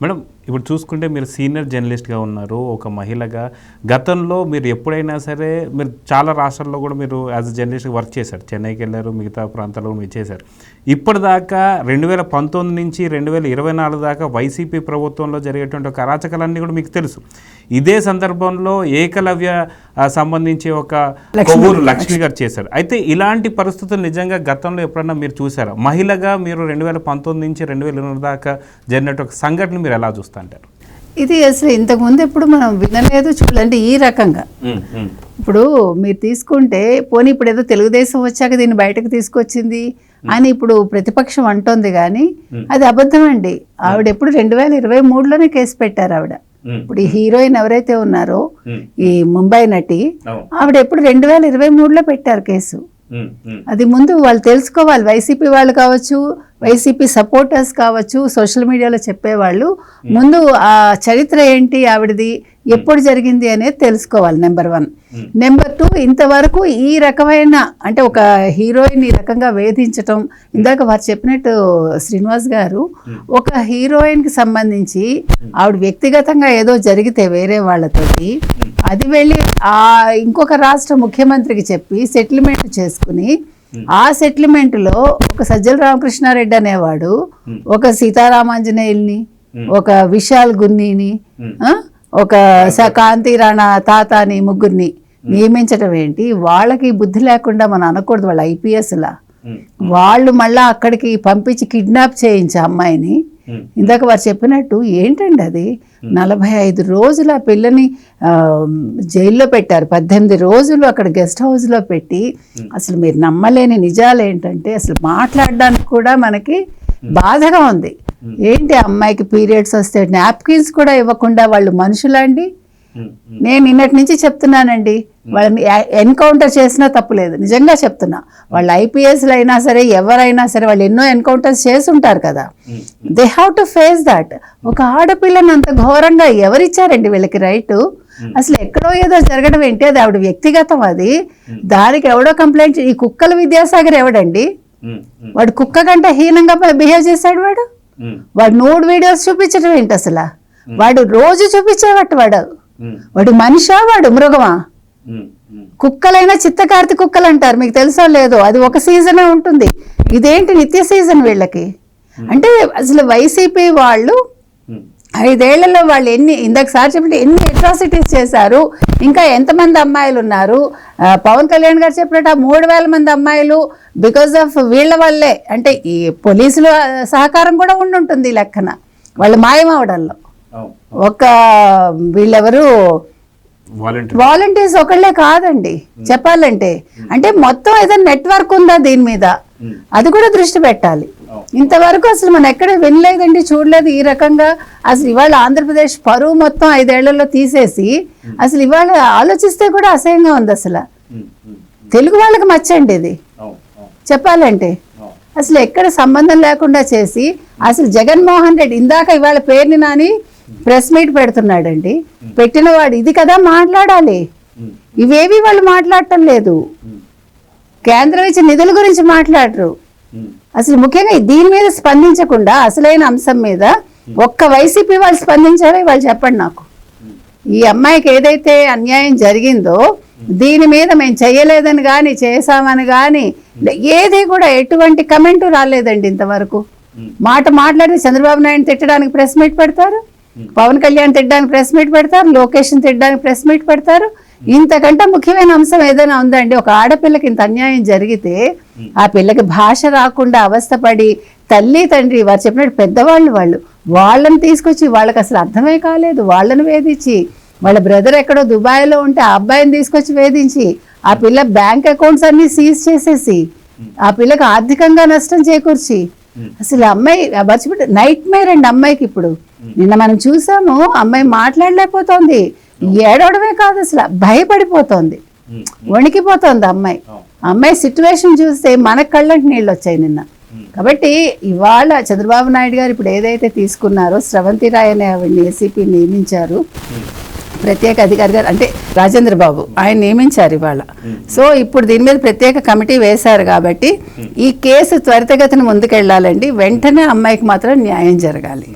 Madam ఇప్పుడు చూసుకుంటే మీరు సీనియర్ జర్నలిస్ట్గా ఉన్నారు, ఒక మహిళగా. గతంలో మీరు ఎప్పుడైనా సరే మీరు చాలా రాష్ట్రాల్లో కూడా మీరు యాజ్ అ జర్నలిస్ట్గా వర్క్ చేశారు, చెన్నైకి వెళ్ళారు, మిగతా ప్రాంతాల్లో మీరు చేశారు. ఇప్పటిదాకా 2019 నుంచి 2024 దాకా వైసీపీ ప్రభుత్వంలో జరిగేటువంటి ఒక అరాచకాలన్నీ కూడా మీకు తెలుసు. ఇదే సందర్భంలో ఏకలవ్య సంబంధించి ఒక కొవ్వూరు లక్ష్మి గారు చేశారు. అయితే ఇలాంటి పరిస్థితులు నిజంగా గతంలో ఎప్పుడన్నా మీరు చూసారా? మహిళగా మీరు 2019 నుంచి 2020 దాకా జరిగినట్టు ఒక సంఘటన మీరు ఎలా చూస్తుంటారు? ఇది అసలు ఇంతకుముందు ఎప్పుడు మనం వినలేదు, చూడాలంటే ఈ రకంగా. ఇప్పుడు మీరు తీసుకుంటే పోనీ ఇప్పుడు ఏదో తెలుగుదేశం వచ్చాక దీన్ని బయటకు తీసుకొచ్చింది అని ఇప్పుడు ప్రతిపక్షం అంటోంది, కానీ అది అబద్ధం అండి. ఆవిడ ఎప్పుడు 2023లోనే కేసు పెట్టారు ఆవిడ. ఇప్పుడు ఈ హీరోయిన్ ఎవరైతే ఉన్నారో ఈ ముంబై నటి, ఆవిడ ఎప్పుడు 2023లో పెట్టారు కేసు. అది ముందు వాళ్ళు తెలుసుకోవాలి, వైసీపీ వాళ్ళు కావచ్చు, వైసీపీ సపోర్టర్స్ కావచ్చు, సోషల్ మీడియాలో చెప్పేవాళ్ళు ముందు ఆ చరిత్ర ఏంటి ఆవిడది, ఎప్పుడు జరిగింది అనేది తెలుసుకోవాలి. నెంబర్ 1. నెంబర్ 2, ఇంతవరకు ఈ రకమైన అంటే ఒక హీరోయిన్ ఈ రకంగా వేధించటం, ఇందాక వారు చెప్పినట్టు శ్రీనివాస్ గారు, ఒక హీరోయిన్కి సంబంధించి ఆవిడ వ్యక్తిగతంగా ఏదో జరిగితే వేరే వాళ్ళతోటి అది వెళ్ళి ఇంకొక రాష్ట్ర ముఖ్యమంత్రికి చెప్పి సెటిల్మెంట్ చేసుకుని, ఆ సెటిల్మెంట్లో ఒక సజ్జల రామకృష్ణారెడ్డి అనేవాడు ఒక సీతారామాంజనేయుల్ని, ఒక విశాల్ గున్నీని, ఒక కాంతి రాణా తాతాని ముగ్గురిని నియమించడం ఏంటి? వాళ్ళకి బుద్ధి లేకుండా మనం అనకూడదు, వాళ్ళ ఐపీఎస్లా వాళ్ళు మళ్ళీ అక్కడికి పంపించి కిడ్నాప్ చేయించే అమ్మాయిని. ఇందాక వారు చెప్పినట్టు ఏంటండి అది, 45 రోజులు ఆ పిల్లని జైల్లో పెట్టారు, 18 రోజులు అక్కడ గెస్ట్ హౌస్లో పెట్టి. అసలు మీరు నమ్మలేని నిజాలు ఏంటంటే అసలు మాట్లాడడానికి కూడా మనకి బాధగా ఉంది. ఏంటి అమ్మాయికి పీరియడ్స్ వస్తే నాప్కిన్స్ కూడా ఇవ్వకుండా వాళ్ళు మనుషులండి? నేను నిన్నటి నుంచి చెప్తున్నానండి, వాళ్ళని ఎన్కౌంటర్ చేసినా తప్పులేదు, నిజంగా చెప్తున్నా. వాళ్ళు ఐపీఎస్లు అయినా సరే ఎవరైనా సరే వాళ్ళు ఎన్నో ఎన్కౌంటర్స్ చేసి ఉంటారు కదా, they have to face that. ఒక ఆడపిల్లని అంత ఘోరంగా ఎవరిచ్చారండి వీళ్ళకి రైటు? అసలు ఎక్కడో ఏదో జరగడం ఏంటి, అది ఆవిడ వ్యక్తిగతం, అది దానికి ఎవడో కంప్లైంట్. ఈ కుక్కల విద్యాసాగర్ ఎవడండి? వాడు కుక్క కంటే హీనంగా బిహేవ్ చేశాడు. వాడు నూడ్ వీడియోస్ చూపించడం ఏంటి అసలు? వాడు రోజు చూపించేవాడు, వాడు మనిషా వాడు మృగమా? కుక్కలైనా చిత్తకార్తి కుక్కలు అంటారు, మీకు తెలుసో లేదో, అది ఒక సీజనే ఉంటుంది. ఇదేంటి నిత్య సీజన్ వీళ్ళకి? అంటే అసలు వైసీపీ వాళ్ళు 5 ఏళ్లలో వాళ్ళు ఇందాక సార్ చెప్పినట్టు ఎన్ని అట్రాసిటీస్ చేశారు, ఇంకా ఎంతమంది అమ్మాయిలు ఉన్నారు. పవన్ కళ్యాణ్ గారు చెప్పినట్టు 3000 మంది అమ్మాయిలు బికాజ్ ఆఫ్ వీళ్ళ వల్లే, అంటే ఈ పోలీసుల సహకారం కూడా ఉండుంటుంది లెక్కన వాళ్ళు మాయమవడంలో. ఒక వీళ్ళెవరు వాలంటీర్స్ ఒకళ్ళే కాదండి చెప్పాలంటే. అంటే మొత్తం ఏదైనా నెట్వర్క్ ఉందా దీని మీద, అది కూడా దృష్టి పెట్టాలి. ఇంతవరకు అసలు మనం ఎక్కడ వినలేదండి, చూడలేదు ఈ రకంగా. అసలు ఇవాళ ఆంధ్రప్రదేశ్ పరువు మొత్తం 5 ఏళ్లలో తీసేసి అసలు ఇవాళ ఆలోచిస్తే కూడా అసహ్యంగా ఉంది. అసలు తెలుగు వాళ్ళకి మచ్చండి ఇది చెప్పాలంటే. అసలు ఎక్కడ సంబంధం లేకుండా చేసి అసలు జగన్మోహన్ రెడ్డి ఇందాక ఇవాళ పేరుని నాని ప్రెస్ మీట్ పెడుతున్నాడండి, పెట్టిన వాడు ఇది కదా మాట్లాడాలి, ఇవేవి వాళ్ళు మాట్లాడటం లేదు. కేంద్రం ఇచ్చిన నిధుల గురించి మాట్లాడరు. అసలు ముఖ్యంగా దీని మీద స్పందించకుండా అసలైన అంశం మీద ఒక్క వైసీపీ వాళ్ళు స్పందించారో వాళ్ళు చెప్పండి నాకు. ఈ అమ్మాయికి ఏదైతే అన్యాయం జరిగిందో దీని మీద మేము చేయలేదని కానీ చేశామని కానీ ఏది కూడా ఎటువంటి కమెంటు రాలేదండి ఇంతవరకు. మాట్లాడి చంద్రబాబు నాయుడు తిట్టడానికి ప్రెస్ మీట్ పెడతారు, పవన్ కళ్యాణ్ తిట్టడానికి ప్రెస్ మీట్ పెడతారు, లోకేష్ని తిట్టడానికి ప్రెస్ మీట్ పెడతారు. ఇంతకంటే ముఖ్యమైన అంశం ఏదైనా ఉందండి? ఒక ఆడపిల్లకి ఇంత అన్యాయం జరిగితే ఆ పిల్లకి భాష రాకుండా అవస్థపడి తల్లి తండ్రి వారు చెప్పినట్టు పెద్దవాళ్ళు వాళ్ళని తీసుకొచ్చి వాళ్ళకి అసలు అర్థమే కాలేదు, వాళ్ళని వేధించి, వాళ్ళ బ్రదర్ ఎక్కడో దుబాయ్లో ఉంటే ఆ అబ్బాయిని తీసుకొచ్చి వేధించి ఆ పిల్ల బ్యాంక్ అకౌంట్స్ అన్ని సీజ్ చేసేసి ఆ పిల్లకి ఆర్థికంగా నష్టం చేకూర్చి అసలు అమ్మాయి మర్చిపెట్టి నైట్ మేర్ అండి అమ్మాయికి. ఇప్పుడు నిన్న మనం చూసాము, అమ్మాయి మాట్లాడలేకపోతుంది, ఏడవడమే కాదు అసలు భయపడిపోతుంది, వణికిపోతుంది అమ్మాయి సిచ్యువేషన్ చూస్తే మనకు కళ్ళంటి నీళ్ళు వచ్చాయి నిన్న. కాబట్టి ఇవాళ చంద్రబాబు నాయుడు గారు ఇప్పుడు ఏదైతే తీసుకున్నారో స్రవంతి రాయ్ అనే ఆవిడని ఏసీపీ నియమించారు, ప్రత్యేక అధికారి గారు అంటే రాజేంద్ర బాబు ఆయన నియమించారు ఇవాళ. సో ఇప్పుడు దీని మీద ప్రత్యేక కమిటీ వేశారు కాబట్టి ఈ కేసు త్వరితగతిన ముందుకెళ్ళాలండి. వెంటనే అమ్మాయికి మాత్రం న్యాయం జరగాలి.